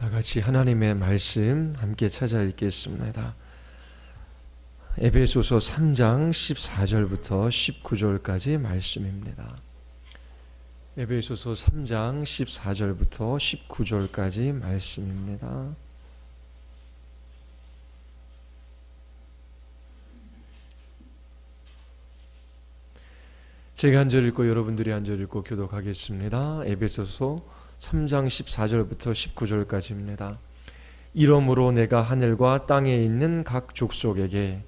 다 같이 하나님의 말씀 함께 찾아 읽겠습니다. 에베소서 3장 14절부터 19절까지 말씀입니다. 에베소서 3장 14절부터 19절까지 말씀입니다. 제가 한 절 읽고 여러분들이 한 절 읽고 교독하겠습니다. 에베소서 3장 14절부터 19절까지입니다. 이러므로 내가 하늘과 땅에 있는 각 족속에게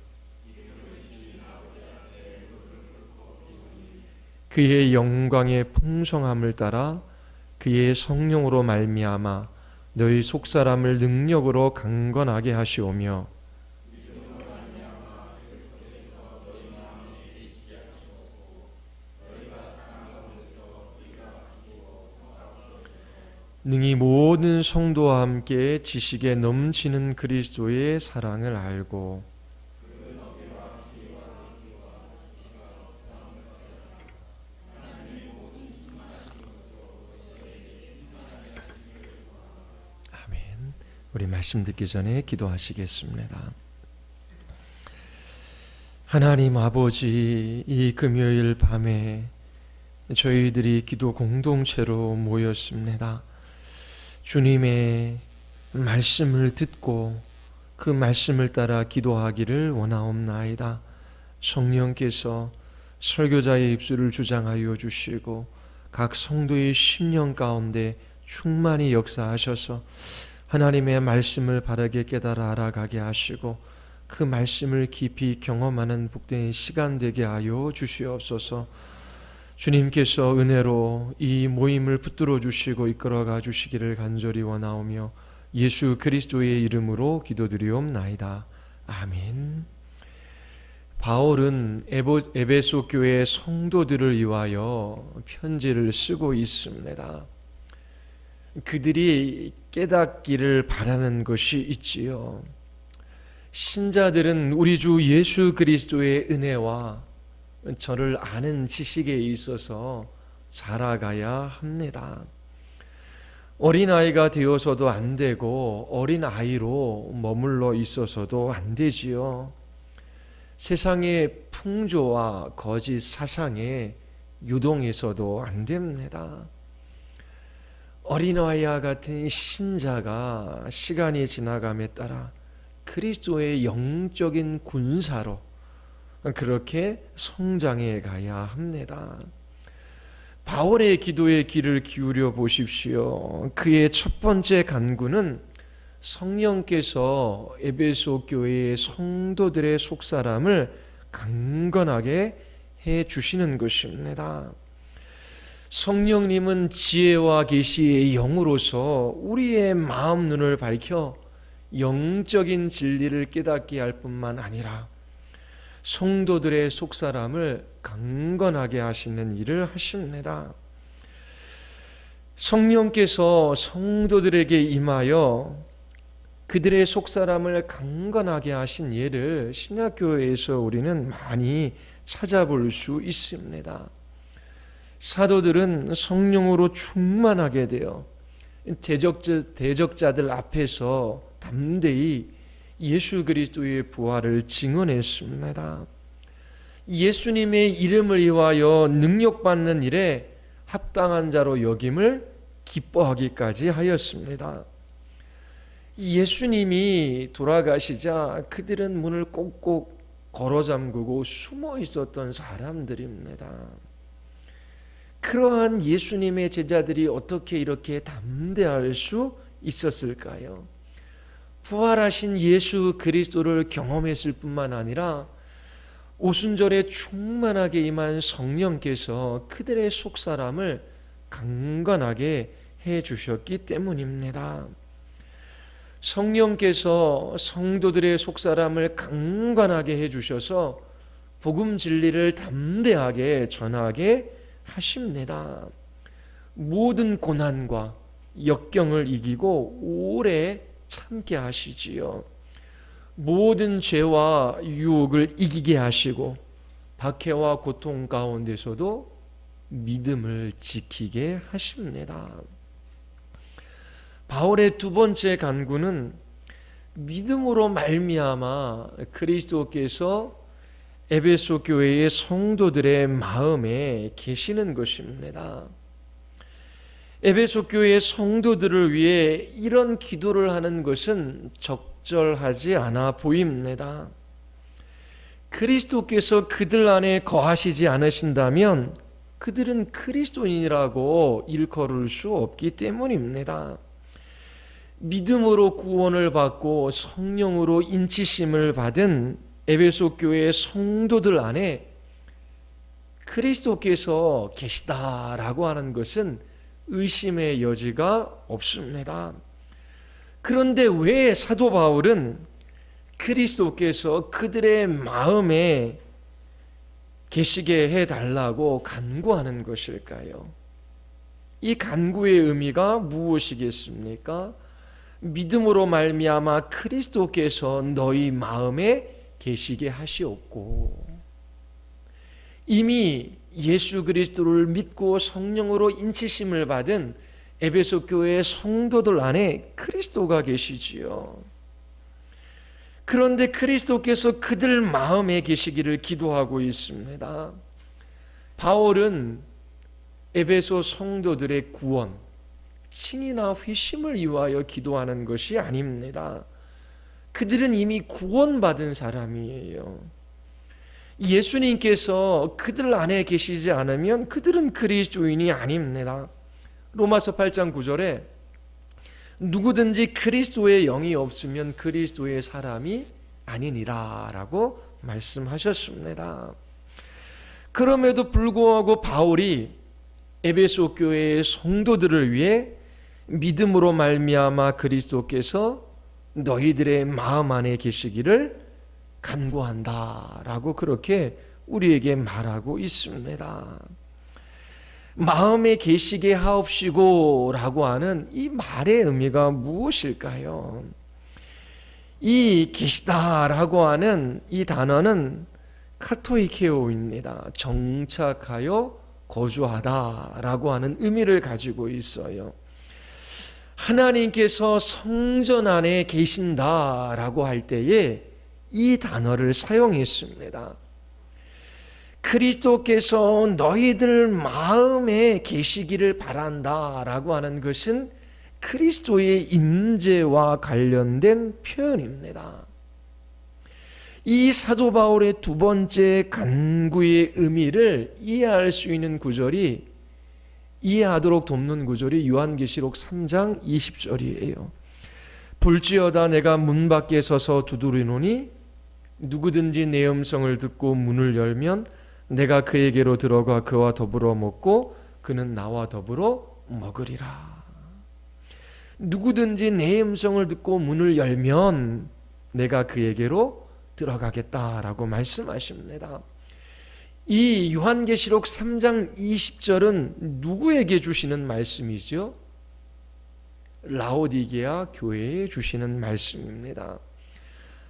그의 영광의 풍성함을 따라 그의 성령으로 말미암아 너희 속사람을 능력으로 강건하게 하시오며 능히 모든 성도와 함께 지식에 넘치는 그리스도의 사랑을 알고 아멘. 우리 말씀 듣기 전에 기도하시겠습니다. 하나님 아버지, 이 금요일 밤에 저희들이 기도 공동체로 모였습니다. 주님의 말씀을 듣고 그 말씀을 따라 기도하기를 원하옵나이다. 성령께서 설교자의 입술을 주장하여 주시고 각 성도의 심령 가운데 충만히 역사하셔서 하나님의 말씀을 바르게 깨달아 알아가게 하시고 그 말씀을 깊이 경험하는 복된 시간 되게 하여 주시옵소서. 주님께서 은혜로 이 모임을 붙들어 주시고 이끌어가 주시기를 간절히 원하오며 예수 그리스도의 이름으로 기도드리옵나이다. 아멘. 바울은 에베소 교회 성도들을 위하여 편지를 쓰고 있습니다. 그들이 깨닫기를 바라는 것이 있지요. 신자들은 우리 주 예수 그리스도의 은혜와 저를 아는 지식에 있어서 자라가야 합니다. 어린아이가 되어서도 안 되고 어린아이로 머물러 있어서도 안 되지요. 세상의 풍조와 거짓 사상에 유동해서도 안 됩니다. 어린아이와 같은 신자가 시간이 지나감에 따라 그리스도의 영적인 군사로 그렇게 성장해 가야 합니다. 바울의 기도에 귀를 기울여 보십시오. 그의 첫 번째 간구는 성령께서 에베소 교회의 성도들의 속사람을 강건하게 해 주시는 것입니다. 성령님은 지혜와 계시의 영으로서 우리의 마음 눈을 밝혀 영적인 진리를 깨닫게 할 뿐만 아니라 성도들의 속사람을 강건하게 하시는 일을 하십니다. 성령께서 성도들에게 임하여 그들의 속사람을 강건하게 하신 예를 신약교회에서 우리는 많이 찾아볼 수 있습니다. 사도들은 성령으로 충만하게 되어 대적자들 앞에서 담대히 예수 그리스도의 부활을 증언했습니다. 예수님의 이름을 위하여 능력받는 일에 합당한 자로 여김을 기뻐하기까지 하였습니다. 예수님이 돌아가시자 그들은 문을 꼭꼭 걸어 잠그고 숨어 있었던 사람들입니다. 그러한 예수님의 제자들이 어떻게 이렇게 담대할 수 있었을까요? 부활하신 예수 그리스도를 경험했을 뿐만 아니라 오순절에 충만하게 임한 성령께서 그들의 속사람을 강건하게 해주셨기 때문입니다. 성령께서 성도들의 속사람을 강건하게 해주셔서 복음 진리를 담대하게 전하게 하십니다. 모든 고난과 역경을 이기고 오래 참게 하시지요. 모든 죄와 유혹을 이기게 하시고 박해와 고통 가운데서도 믿음을 지키게 하십니다. 바울의 두 번째 간구는 믿음으로 말미암아 그리스도께서 에베소 교회의 성도들의 마음에 계시는 것입니다. 에베소 교회의 성도들을 위해 이런 기도를 하는 것은 적절하지 않아 보입니다. 그리스도께서 그들 안에 거하시지 않으신다면 그들은 그리스도인이라고 일컬을 수 없기 때문입니다. 믿음으로 구원을 받고 성령으로 인치심을 받은 에베소 교회의 성도들 안에 그리스도께서 계시다라고 하는 것은 의심의 여지가 없습니다. 그런데 왜 사도 바울은 그리스도께서 그들의 마음에 계시게 해달라고 간구하는 것일까요? 이 간구의 의미가 무엇이겠습니까? 믿음으로 말미암아 그리스도께서 너희 마음에 계시게 하시옵고, 이미 예수 그리스도를 믿고 성령으로 인치심을 받은 에베소 교회의 성도들 안에 그리스도가 계시지요. 그런데 그리스도께서 그들 마음에 계시기를 기도하고 있습니다. 바울은 에베소 성도들의 구원, 칭의나 회심을 위하여 기도하는 것이 아닙니다. 그들은 이미 구원받은 사람이에요. 예수님께서 그들 안에 계시지 않으면 그들은 그리스도인이 아닙니다. 로마서 8장 9절에 누구든지 그리스도의 영이 없으면 그리스도의 사람이 아니니라 라고 말씀하셨습니다. 그럼에도 불구하고 바울이 에베소 교회의 성도들을 위해 믿음으로 말미암아 그리스도께서 너희들의 마음 안에 계시기를 간구한다라고 그렇게 우리에게 말하고 있습니다. 마음에 계시게 하옵시고라고 하는 이 말의 의미가 무엇일까요? 이 계시다라고 하는 이 단어는 카토이케오입니다. 정착하여 거주하다라고 하는 의미를 가지고 있어요. 하나님께서 성전 안에 계신다라고 할 때에 이 단어를 사용했습니다. 그리스도께서 너희들 마음에 계시기를 바란다라고 하는 것은 그리스도의 임재와 관련된 표현입니다. 이 사도 바울의 두 번째 간구의 의미를 이해할 수 있는 구절이, 이해하도록 돕는 구절이 요한계시록 3장 20절이에요. 볼지어다 내가 문 밖에 서서 두드리노니 누구든지 내 음성을 듣고 문을 열면 내가 그에게로 들어가 그와 더불어 먹고 그는 나와 더불어 먹으리라. 누구든지 내 음성을 듣고 문을 열면 내가 그에게로 들어가겠다라고 말씀하십니다. 이 요한계시록 3장 20절은 누구에게 주시는 말씀이죠? 라오디게아 교회에 주시는 말씀입니다.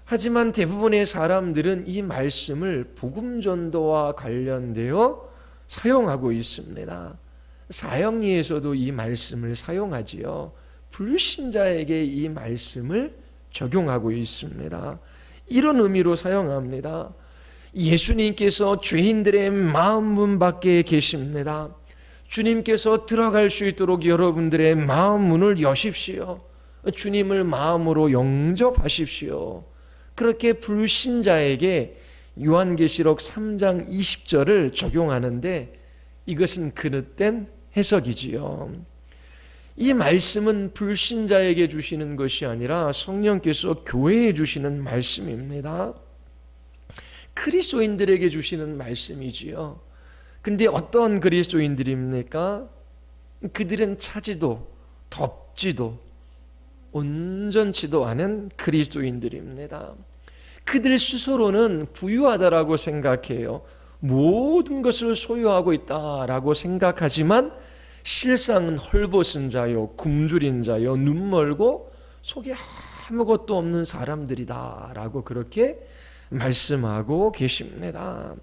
하지만 대부분의 사람들은 이 말씀을 복음 전도와 관련되어 사용하고 있습니다. 사형리에서도 이 말씀을 사용하지요. 불신자에게 이 말씀을 적용하고 있습니다. 이런 의미로 사용합니다. 예수님께서 죄인들의 마음 문 밖에 계십니다. 주님께서 들어갈 수 있도록 여러분들의 마음 문을 여십시오. 주님을 마음으로 영접하십시오. 그렇게 불신자에게 요한계시록 3장 20절을 적용하는데 이것은 그릇된 해석이지요. 이 말씀은 불신자에게 주시는 것이 아니라 성령께서 교회에 주시는 말씀입니다. 그리스도인들에게 주시는 말씀이지요. 근데 어떤 그리스도인들입니까? 그들은 차지도 덥지도 온전치도 않은 그리스도인들입니다. 그들 스스로는 부유하다라고 생각해요. 모든 것을 소유하고 있다라고 생각하지만 실상은 헐벗은 자요, 굶주린 자요, 눈멀고 속에 아무것도 없는 사람들이다라고 그렇게 말씀하고 계십니다.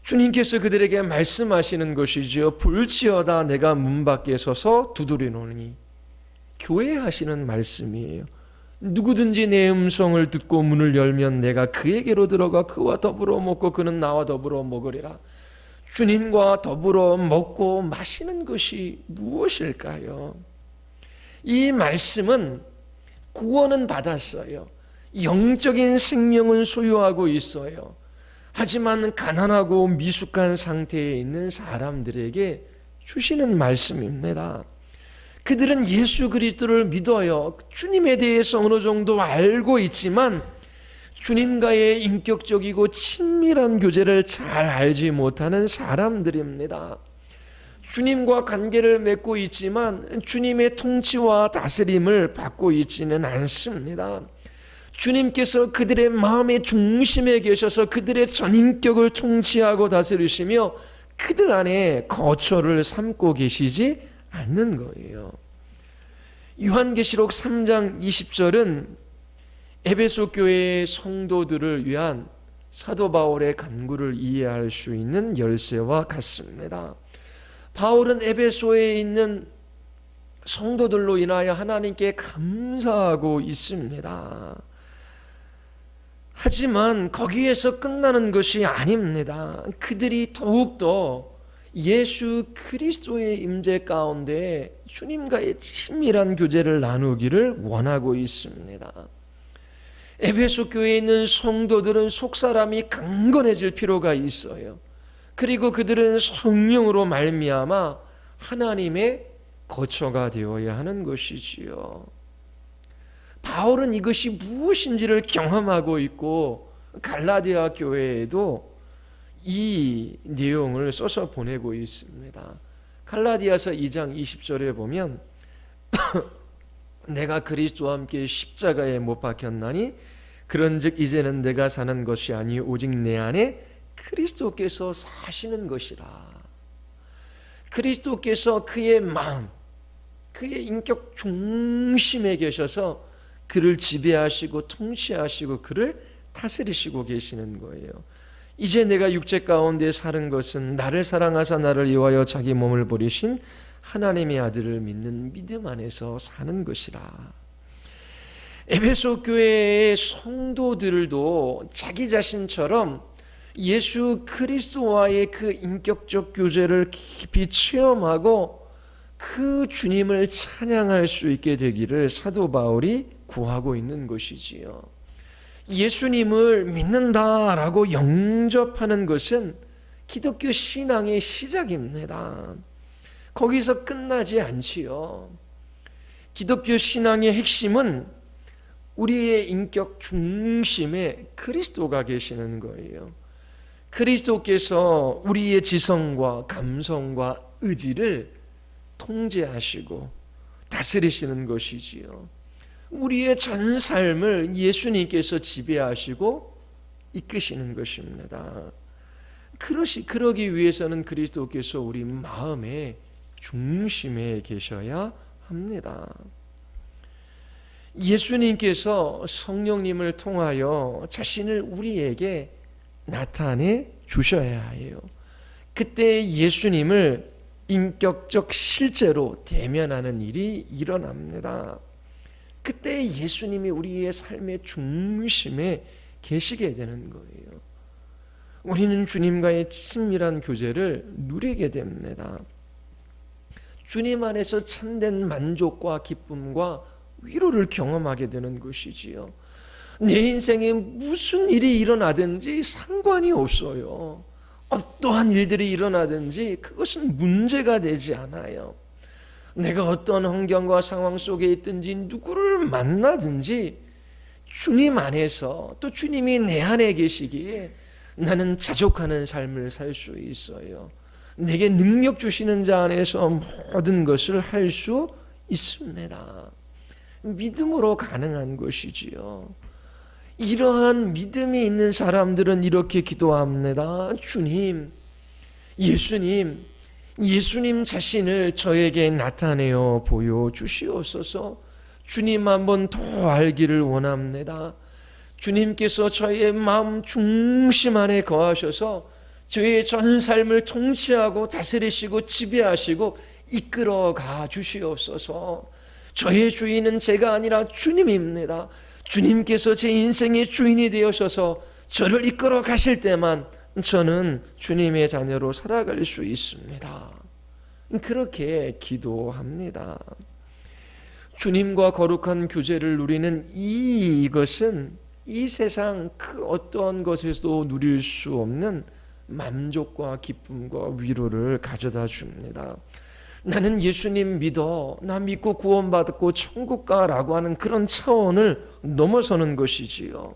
주님께서 그들에게 말씀하시는 것이지요. 볼지어다 내가 문 밖에 서서 두드리노니. 교회 하시는 말씀이에요. 누구든지 내 음성을 듣고 문을 열면 내가 그에게로 들어가 그와 더불어 먹고 그는 나와 더불어 먹으리라. 주님과 더불어 먹고 마시는 것이 무엇일까요? 이 말씀은 구원은 받았어요. 영적인 생명은 소유하고 있어요. 하지만 가난하고 미숙한 상태에 있는 사람들에게 주시는 말씀입니다. 그들은 예수 그리스도를 믿어요. 주님에 대해서 어느 정도 알고 있지만 주님과의 인격적이고 친밀한 교제를 잘 알지 못하는 사람들입니다. 주님과 관계를 맺고 있지만 주님의 통치와 다스림을 받고 있지는 않습니다. 주님께서 그들의 마음의 중심에 계셔서 그들의 전인격을 통치하고 다스리시며 그들 안에 거처를 삼고 계시지 않는 거예요. 요한계시록 3장 20절은 에베소 교회의 성도들을 위한 사도 바울의 간구를 이해할 수 있는 열쇠와 같습니다. 바울은 에베소에 있는 성도들로 인하여 하나님께 감사하고 있습니다. 하지만 거기에서 끝나는 것이 아닙니다. 그들이 더욱더 예수 그리스도의 임재 가운데 주님과의 친밀한 교제를 나누기를 원하고 있습니다. 에베소 교회에 있는 성도들은 속사람이 강건해질 필요가 있어요. 그리고 그들은 성령으로 말미암아 하나님의 거처가 되어야 하는 것이지요. 바울은 이것이 무엇인지를 경험하고 있고 갈라디아 교회에도 이 내용을 써서 보내고 있습니다. 갈라디아서 2장 20절에 보면 내가 그리스도와 함께 십자가에 못 박혔나니 그런즉 이제는 내가 사는 것이 아니 오직 내 안에 그리스도께서 사시는 것이라. 그리스도께서 그의 마음, 그의 인격 중심에 계셔서 그를 지배하시고 통치하시고 그를 다스리시고 계시는 거예요. 이제 내가 육체 가운데 사는 것은 나를 사랑하사 나를 위하여 자기 몸을 버리신 하나님의 아들을 믿는 믿음 안에서 사는 것이라. 에베소 교회의 성도들도 자기 자신처럼 예수 그리스도와의 그 인격적 교제를 깊이 체험하고 그 주님을 찬양할 수 있게 되기를 사도 바울이 구하고 있는 것이지요. 예수님을 믿는다라고 영접하는 것은 기독교 신앙의 시작입니다. 거기서 끝나지 않지요. 기독교 신앙의 핵심은 우리의 인격 중심에 그리스도가 계시는 거예요. 그리스도께서 우리의 지성과 감성과 의지를 통제하시고 다스리시는 것이지요. 우리의 전 삶을 예수님께서 지배하시고 이끄시는 것입니다. 그러기 위해서는 그리스도께서 우리 마음의 중심에 계셔야 합니다. 예수님께서 성령님을 통하여 자신을 우리에게 나타내 주셔야 해요. 그때 예수님을 인격적 실제로 대면하는 일이 일어납니다. 그때 예수님이 우리의 삶의 중심에 계시게 되는 거예요. 우리는 주님과의 친밀한 교제를 누리게 됩니다. 주님 안에서 참된 만족과 기쁨과 위로를 경험하게 되는 것이지요. 내 인생에 무슨 일이 일어나든지 상관이 없어요. 어떠한 일들이 일어나든지 그것은 문제가 되지 않아요. 내가 어떤 환경과 상황 속에 있든지 누구를 만나든지 주님 안에서 또 주님이 내 안에 계시기에 나는 자족하는 삶을 살 수 있어요. 내게 능력 주시는 자 안에서 모든 것을 할 수 있습니다. 믿음으로 가능한 것이지요. 이러한 믿음이 있는 사람들은 이렇게 기도합니다. 주님, 예수님 자신을 저에게 나타내어 보여주시옵소서. 주님 한번 더 알기를 원합니다. 주님께서 저의 마음 중심 안에 거하셔서 저의 전 삶을 통치하고 다스리시고 지배하시고 이끌어가 주시옵소서. 저의 주인은 제가 아니라 주님입니다. 주님께서 제 인생의 주인이 되어셔서 저를 이끌어 가실 때만 저는 주님의 자녀로 살아갈 수 있습니다. 그렇게 기도합니다. 주님과 거룩한 교제를 누리는 이것은 이 세상 그 어떠한 것에서도 누릴 수 없는 만족과 기쁨과 위로를 가져다 줍니다. 나는 예수님 믿어, 나 믿고 구원받고 천국 가라고 하는 그런 차원을 넘어서는 것이지요.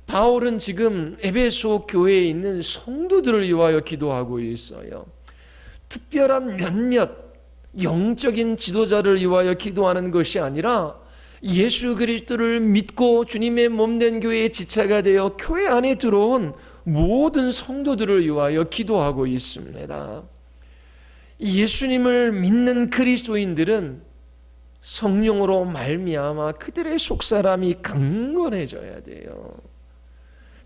바울은 지금 에베소 교회에 있는 성도들을 위하여 기도하고 있어요. 특별한 몇몇 영적인 지도자를 위하여 기도하는 것이 아니라 예수 그리스도를 믿고 주님의 몸된 교회의 지체가 되어 교회 안에 들어온 모든 성도들을 위하여 기도하고 있습니다. 예수님을 믿는 그리스도인들은 성령으로 말미암아 그들의 속사람이 강건해져야 돼요.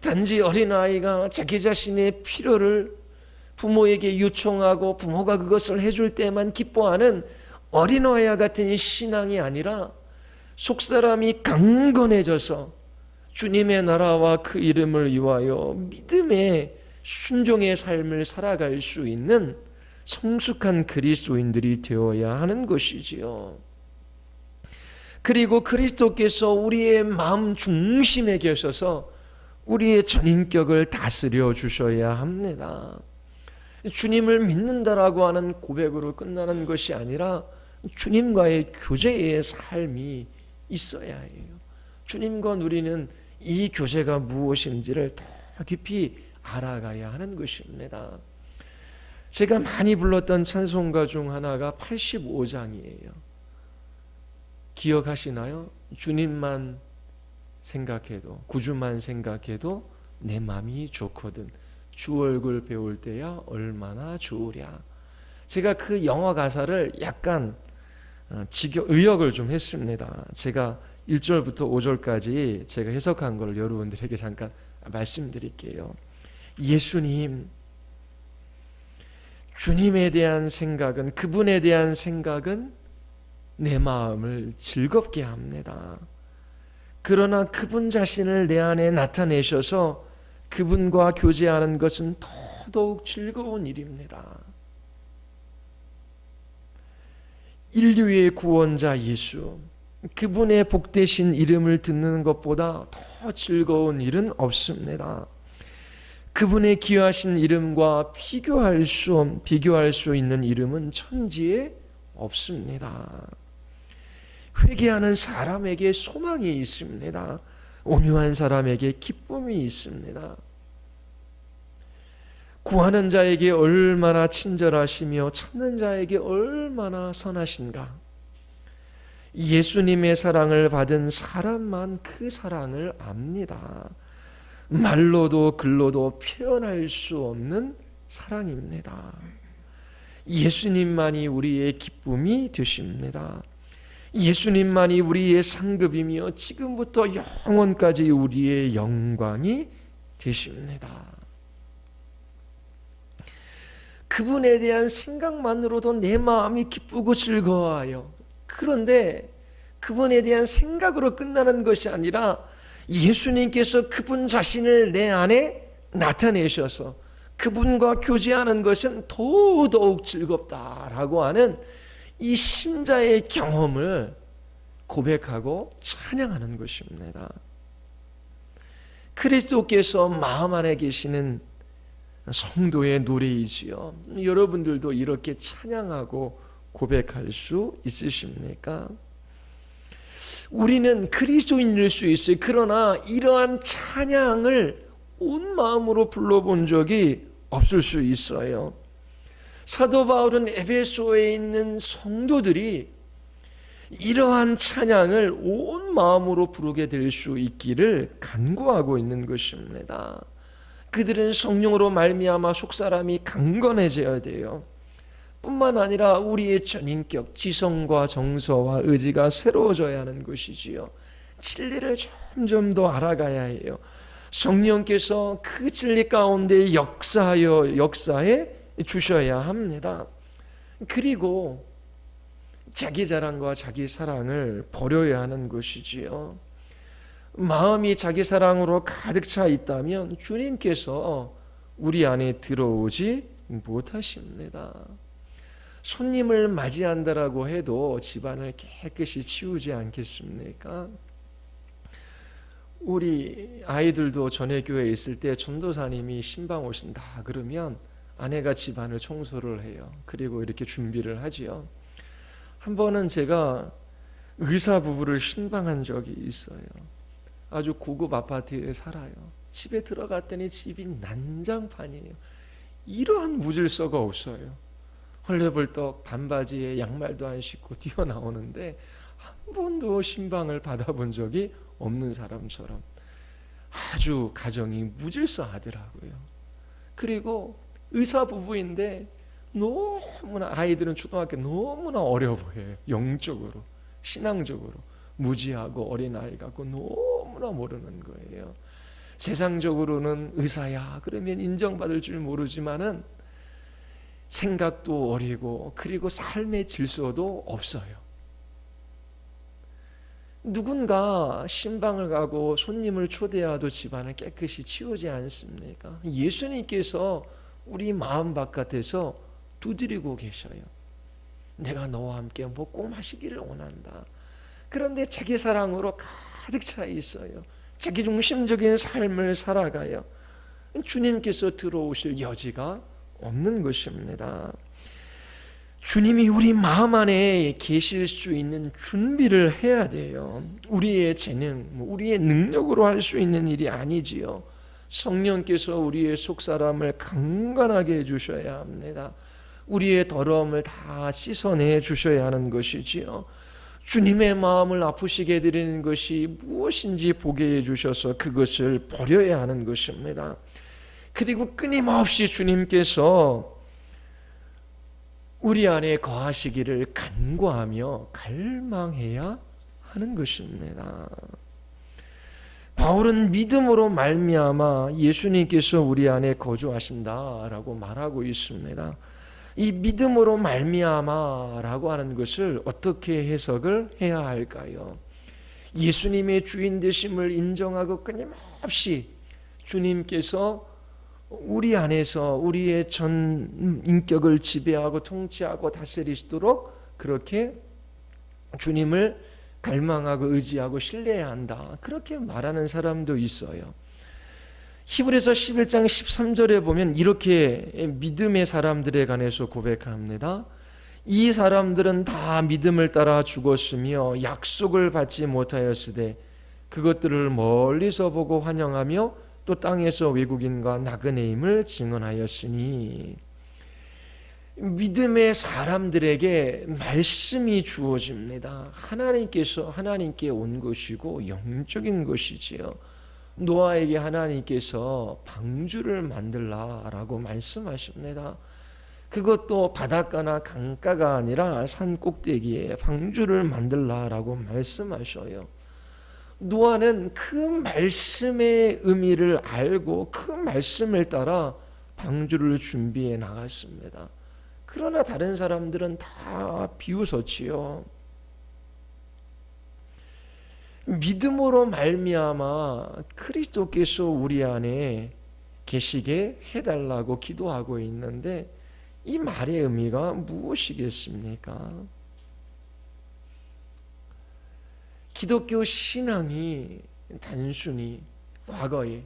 단지 어린아이가 자기 자신의 필요를 부모에게 요청하고 부모가 그것을 해줄 때만 기뻐하는 어린아이와 같은 신앙이 아니라 속사람이 강건해져서 주님의 나라와 그 이름을 위하여 믿음의 순종의 삶을 살아갈 수 있는 성숙한 그리스도인들이 되어야 하는 것이지요. 그리고 그리스도께서 우리의 마음 중심에 계셔서 우리의 전인격을 다스려 주셔야 합니다. 주님을 믿는다라고 하는 고백으로 끝나는 것이 아니라 주님과의 교제의 삶이 있어야 해요. 주님과 누리는 이 교제가 무엇인지를 더 깊이 알아가야 하는 것입니다. 제가 많이 불렀던 찬송가 중 하나가 85장이에요. 기억하시나요? 주님만 생각해도, 구주만 생각해도 내 맘이 좋거든. 주 얼굴 배울 때야 얼마나 좋으랴. 제가 그 영어 가사를 약간 의역을 좀 했습니다. 제가 1절부터 5절까지 제가 해석한 걸 여러분들에게 잠깐 말씀드릴게요. 예수님, 주님에 대한 생각은, 그분에 대한 생각은 내 마음을 즐겁게 합니다. 그러나 그분 자신을 내 안에 나타내셔서 그분과 교제하는 것은 더더욱 즐거운 일입니다. 인류의 구원자 예수, 그분의 복되신 이름을 듣는 것보다 더 즐거운 일은 없습니다. 그분의 귀하신 이름과 비교할 수 있는 이름은 천지에 없습니다. 회개하는 사람에게 소망이 있습니다. 온유한 사람에게 기쁨이 있습니다. 구하는 자에게 얼마나 친절하시며 찾는 자에게 얼마나 선하신가. 예수님의 사랑을 받은 사람만 그 사랑을 압니다. 말로도 글로도 표현할 수 없는 사랑입니다. 예수님만이 우리의 기쁨이 되십니다. 예수님만이 우리의 상급이며 지금부터 영원까지 우리의 영광이 되십니다. 그분에 대한 생각만으로도 내 마음이 기쁘고 즐거워요. 그런데 그분에 대한 생각으로 끝나는 것이 아니라 예수님께서 그분 자신을 내 안에 나타내셔서 그분과 교제하는 것은 더더욱 즐겁다라고 하는 이 신자의 경험을 고백하고 찬양하는 것입니다. 그리스도께서 마음 안에 계시는 성도의 노래이지요. 여러분들도 이렇게 찬양하고 고백할 수 있으십니까? 우리는 그리스도인일 수 있어요. 그러나 이러한 찬양을 온 마음으로 불러본 적이 없을 수 있어요. 사도 바울은 에베소에 있는 성도들이 이러한 찬양을 온 마음으로 부르게 될 수 있기를 간구하고 있는 것입니다. 그들은 성령으로 말미암아 속사람이 강건해져야 돼요. 뿐만 아니라 우리의 전인격, 지성과 정서와 의지가 새로워져야 하는 것이지요. 진리를 점점 더 알아가야 해요. 성령께서 그 진리 가운데 역사해 주셔야 합니다. 그리고 자기 자랑과 자기 사랑을 버려야 하는 것이지요. 마음이 자기 사랑으로 가득 차 있다면 주님께서 우리 안에 들어오지 못하십니다. 손님을 맞이한다라고 해도 집안을 깨끗이 치우지 않겠습니까? 우리 아이들도 전에 교회에 있을 때 전도사님이 신방 오신다 그러면 아내가 집안을 청소를 해요. 그리고 이렇게 준비를 하지요. 한 번은 제가 의사 부부를 신방한 적이 있어요. 아주 고급 아파트에 살아요. 집에 들어갔더니 집이 난장판이에요. 이러한 무질서가 없어요. 헐레벌떡 반바지에 양말도 안 신고 뛰어나오는데 한 번도 신방을 받아본 적이 없는 사람처럼 아주 가정이 무질서하더라고요. 그리고 의사 부부인데 너무나 아이들은 초등학교 너무나 어려 보여요. 영적으로, 신앙적으로 무지하고 어린아이 같고 너무나 모르는 거예요. 세상적으로는 의사야 그러면 인정받을 줄 모르지만은 생각도 어리고 그리고 삶의 질서도 없어요. 누군가 신방을 가고 손님을 초대해도 집안을 깨끗이 치우지 않습니까? 예수님께서 우리 마음 바깥에서 두드리고 계셔요. 내가 너와 함께 먹고 마시기를 원한다. 그런데 자기 사랑으로 가득 차 있어요. 자기 중심적인 삶을 살아가요. 주님께서 들어오실 여지가 없는 것입니다. 주님이 우리 마음 안에 계실 수 있는 준비를 해야 돼요. 우리의 재능, 우리의 능력으로 할 수 있는 일이 아니지요. 성령께서 우리의 속사람을 강건하게 해주셔야 합니다. 우리의 더러움을 다 씻어내 주셔야 하는 것이지요. 주님의 마음을 아프시게 해드리는 것이 무엇인지 보게 해주셔서 그것을 버려야 하는 것입니다. 그리고 끊임없이 주님께서 우리 안에 거하시기를 간구하며 갈망해야 하는 것입니다. 바울은 믿음으로 말미암아 예수님께서 우리 안에 거주하신다라고 말하고 있습니다. 이 믿음으로 말미암아라고 하는 것을 어떻게 해석을 해야 할까요? 예수님의 주인 되심을 인정하고 끊임없이 주님께서 우리 안에서 우리의 전 인격을 지배하고 통치하고 다스리시도록 그렇게 주님을 갈망하고 의지하고 신뢰해야 한다. 그렇게 말하는 사람도 있어요. 히브리서 11장 13절에 보면 이렇게 믿음의 사람들에 관해서 고백합니다. 이 사람들은 다 믿음을 따라 죽었으며 약속을 받지 못하였으되 그것들을 멀리서 보고 환영하며 또 땅에서 외국인과 나그네임을 증언하였으니 믿음의 사람들에게 말씀이 주어집니다. 하나님께 온 것이고 영적인 것이지요. 노아에게 하나님께서 방주를 만들라라고 말씀하십니다. 그것도 바닷가나 강가가 아니라 산 꼭대기에 방주를 만들라라고 말씀하셔요. 노아는 그 말씀의 의미를 알고 그 말씀을 따라 방주를 준비해 나갔습니다. 그러나 다른 사람들은 다 비웃었지요. 믿음으로 말미암아 그리스도께서 우리 안에 계시게 해달라고 기도하고 있는데 이 말의 의미가 무엇이겠습니까? 기독교 신앙이 단순히 과거에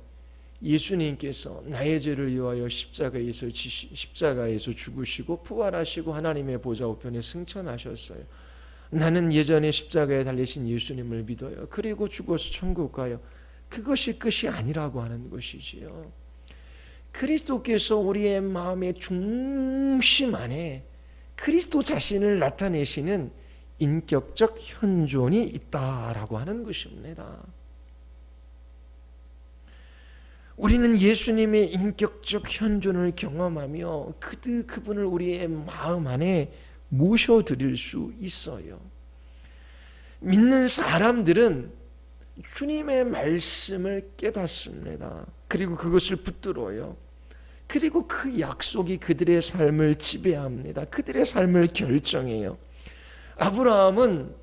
예수님께서 나의 죄를 위하여 십자가에서 죽으시고 부활하시고 하나님의 보좌 우편에 승천하셨어요. 나는 예전에 십자가에 달리신 예수님을 믿어요. 그리고 죽어서 천국 가요. 그것이 끝이 아니라고 하는 것이지요. 그리스도께서 우리의 마음의 중심 안에 그리스도 자신을 나타내시는 인격적 현존이 있다라고 하는 것입니다. 우리는 예수님의 인격적 현존을 경험하며 그분을 우리의 마음 안에 모셔드릴 수 있어요. 믿는 사람들은 주님의 말씀을 깨닫습니다. 그리고 그것을 붙들어요. 그리고 그 약속이 그들의 삶을 지배합니다. 그들의 삶을 결정해요. 아브라함은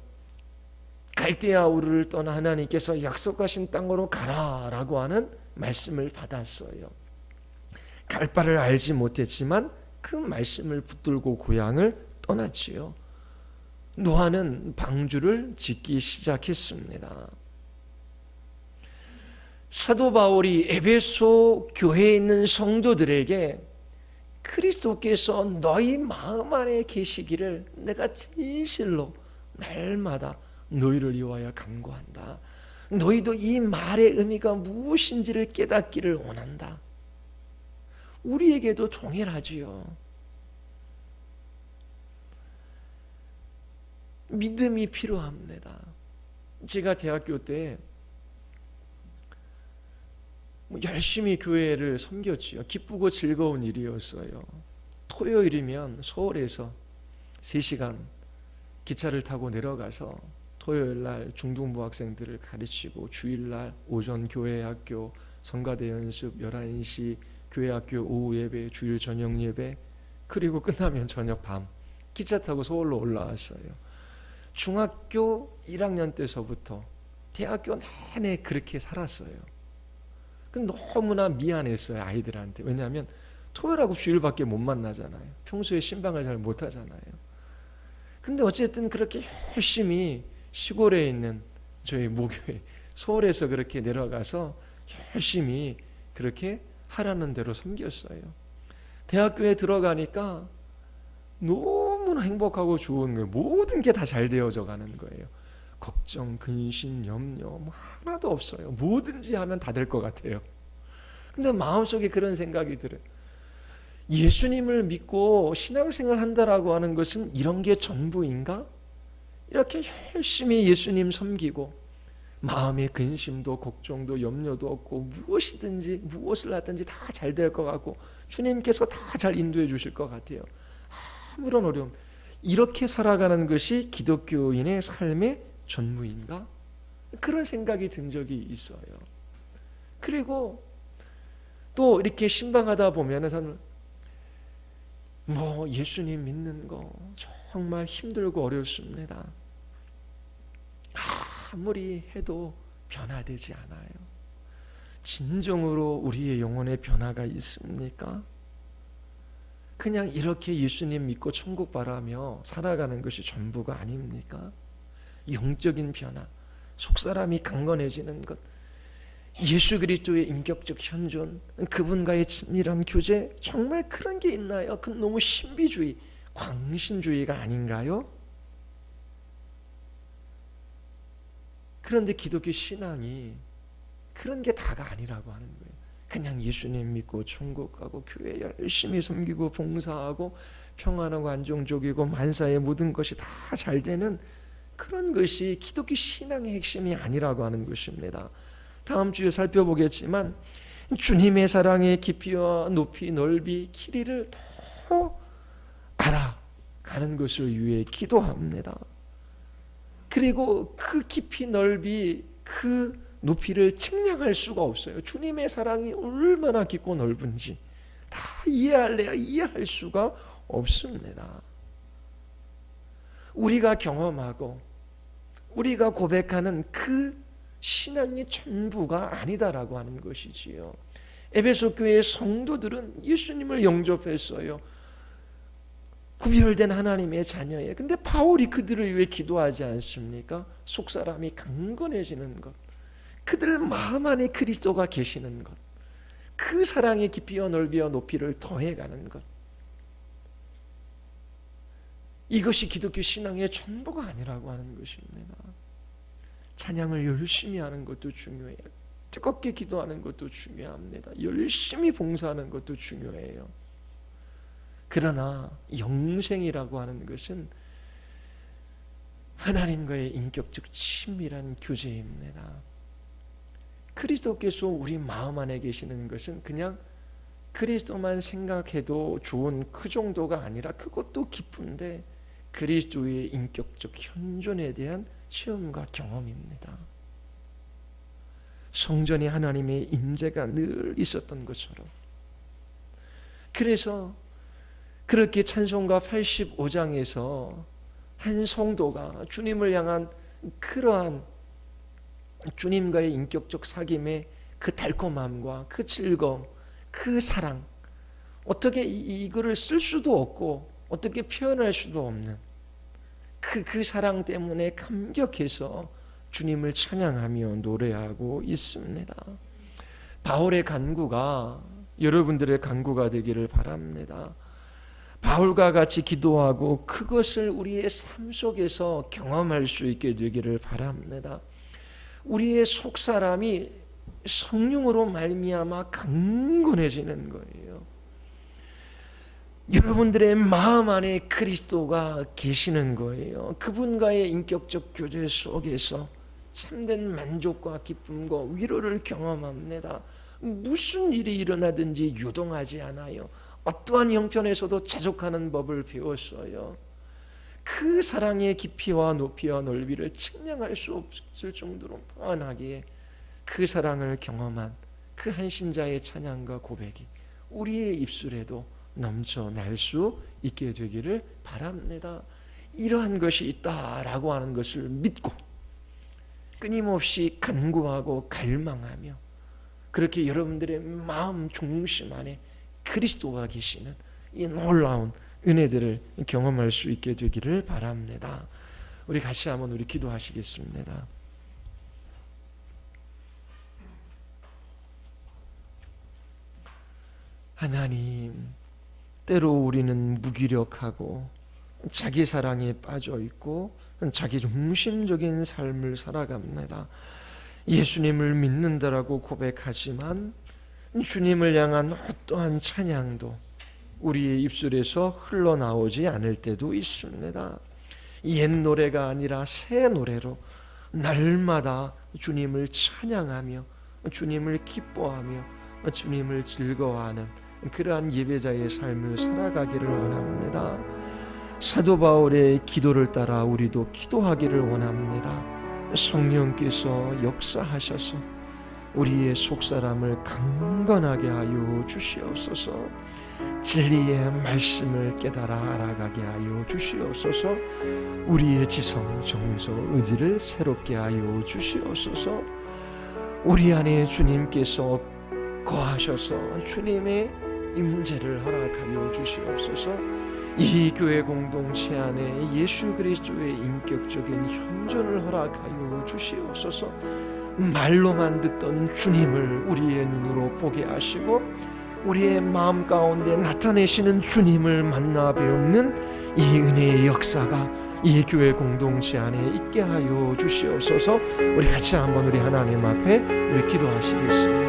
갈대아 우르를 떠나 하나님께서 약속하신 땅으로 가라라고 하는 말씀을 받았어요. 갈 바를 알지 못했지만 그 말씀을 붙들고 고향을 떠났지요. 노아는 방주를 짓기 시작했습니다. 사도 바울이 에베소 교회에 있는 성도들에게 그리스도께서 너희 마음 안에 계시기를 내가 진실로 날마다 너희를 위하여 간구한다. 너희도 이 말의 의미가 무엇인지를 깨닫기를 원한다. 우리에게도 동일하지요. 믿음이 필요합니다. 제가 대학교 때 열심히 교회를 섬겼지요. 기쁘고 즐거운 일이었어요. 토요일이면 서울에서 3시간 기차를 타고 내려가서 토요일날 중등부 학생들을 가르치고 주일날 오전 교회 학교 성가대 연습 11시 교회 학교 오후 예배 주일 저녁 예배 그리고 끝나면 저녁 밤 기차 타고 서울로 올라왔어요. 중학교 1학년 때서부터 대학교 내내 그렇게 살았어요. 너무나 미안했어요, 아이들한테. 왜냐하면 토요일하고 주일밖에 못 만나잖아요. 평소에 신방을 잘 못하잖아요. 근데 어쨌든 그렇게 열심히 시골에 있는 저희 모교회 서울에서 그렇게 내려가서 열심히 그렇게 하라는 대로 섬겼어요. 대학교에 들어가니까 너무나 행복하고 좋은 거예요. 모든 게 다 잘 되어져 가는 거예요. 걱정, 근심, 염려 뭐 하나도 없어요. 뭐든지 하면 다 될 것 같아요. 근데 마음속에 그런 생각이 들어요. 예수님을 믿고 신앙생활 한다라고 하는 것은 이런 게 전부인가? 이렇게 열심히 예수님 섬기고 마음의 근심도 걱정도 염려도 없고 무엇을 하든지 다 잘 될 것 같고 주님께서 다 잘 인도해 주실 것 같아요. 아무런 어려움. 이렇게 살아가는 것이 기독교인의 삶의 전부인가? 그런 생각이 든 적이 있어요. 그리고 또 이렇게 신방하다 보면은 예수님 믿는 거 정말 힘들고 어렵습니다. 아무리 해도 변화되지 않아요. 진정으로 우리의 영혼의 변화가 있습니까? 그냥 이렇게 예수님 믿고 천국 바라며 살아가는 것이 전부가 아닙니까? 영적인 변화, 속사람이 강건해지는 것, 예수 그리스도의 인격적 현존, 그분과의 친밀한 교제, 정말 그런 게 있나요? 그건 너무 신비주의, 광신주의가 아닌가요? 그런데 기독교 신앙이 그런 게 다가 아니라고 하는 거예요. 그냥 예수님 믿고 천국 가고 교회 열심히 섬기고 봉사하고 평안하고 안정적이고 만사의 모든 것이 다 잘 되는 그런 것이 기독교 신앙의 핵심이 아니라고 하는 것입니다. 다음 주에 살펴보겠지만 주님의 사랑의 깊이와 높이 넓이 길이를 더 알아가는 것을 위해 기도합니다. 그리고 그 깊이 넓이 그 높이를 측량할 수가 없어요. 주님의 사랑이 얼마나 깊고 넓은지 다 이해할 수가 없습니다. 우리가 경험하고 우리가 고백하는 그 신앙이 전부가 아니다라고 하는 것이지요. 에베소 교회의 성도들은 예수님을 영접했어요. 구별된 하나님의 자녀예요. 근데 바울이 그들을 위해 기도하지 않습니까? 속사람이 강건해지는 것, 그들 마음 안에 그리스도가 계시는 것, 그 사랑의 깊이와 넓이와 높이를 더해가는 것, 이것이 기독교 신앙의 전부가 아니라고 하는 것입니다. 찬양을 열심히 하는 것도 중요해요. 뜨겁게 기도하는 것도 중요합니다. 열심히 봉사하는 것도 중요해요. 그러나 영생이라고 하는 것은 하나님과의 인격적 친밀한 교제입니다. 그리스도께서 우리 마음 안에 계시는 것은 그냥 그리스도만 생각해도 좋은 그 정도가 아니라 그것도 기쁜데 그리스도의 인격적 현존에 대한 체험과 경험입니다. 성전에 하나님의 임재가 늘 있었던 것처럼, 그래서 그렇게 찬송가 85장에서 한 성도가 주님을 향한 그러한 주님과의 인격적 사귐의 그 달콤함과 그 즐거움, 그 사랑, 어떻게 이거를 쓸 수도 없고 어떻게 표현할 수도 없는 그 사랑 때문에 감격해서 주님을 찬양하며 노래하고 있습니다. 바울의 간구가 여러분들의 간구가 되기를 바랍니다. 바울과 같이 기도하고 그것을 우리의 삶 속에서 경험할 수 있게 되기를 바랍니다. 우리의 속사람이 성령으로 말미암아 강건해지는 거예요. 여러분들의 마음 안에 그리스도가 계시는 거예요. 그분과의 인격적 교제 속에서 참된 만족과 기쁨과 위로를 경험합니다. 무슨 일이 일어나든지 요동하지 않아요. 어떠한 형편에서도 자족하는 법을 배웠어요. 그 사랑의 깊이와 높이와 넓이를 측량할 수 없을 정도로 뻔하게 그 사랑을 경험한 그 한 신자의 찬양과 고백이 우리의 입술에도 넘쳐날 수 있게 되기를 바랍니다. 이러한 것이 있다라고 하는 것을 믿고 끊임없이 간구하고 갈망하며 그렇게 여러분들의 마음 중심 안에 그리스도가 계시는 이 놀라운 은혜들을 경험할 수 있게 되기를 바랍니다. 우리 같이 한번 우리 기도하시겠습니다. 하나님, 때로 우리는 무기력하고 자기 사랑에 빠져 있고 자기 중심적인 삶을 살아갑니다. 예수님을 믿는다라고 고백하지만 주님을 향한 어떠한 찬양도 우리의 입술에서 흘러나오지 않을 때도 있습니다. 옛 노래가 아니라 새 노래로 날마다 주님을 찬양하며 주님을 기뻐하며 주님을 즐거워하는 그러한 예배자의 삶을 살아가기를 원합니다. 사도 바울의 기도를 따라 우리도 기도하기를 원합니다. 성령께서 역사하셔서 우리의 속사람을 강건하게 하여 주시옵소서. 진리의 말씀을 깨달아 알아가게 하여 주시옵소서. 우리의 지성, 정서, 의지를 새롭게 하여 주시옵소서. 우리 안에 주님께서 거하셔서 주님의 임재를 허락하여 주시옵소서. 이 교회 공동체 안에 예수 그리스도의 인격적인 현존을 허락하여 주시옵소서. 말로만 듣던 주님을 우리의 눈으로 보게 하시고 우리의 마음 가운데 나타내시는 주님을 만나 배우는 이 은혜의 역사가 이 교회 공동체 안에 있게 하여 주시옵소서. 우리 같이 한번 우리 하나님 앞에 우리 기도하시겠습니다.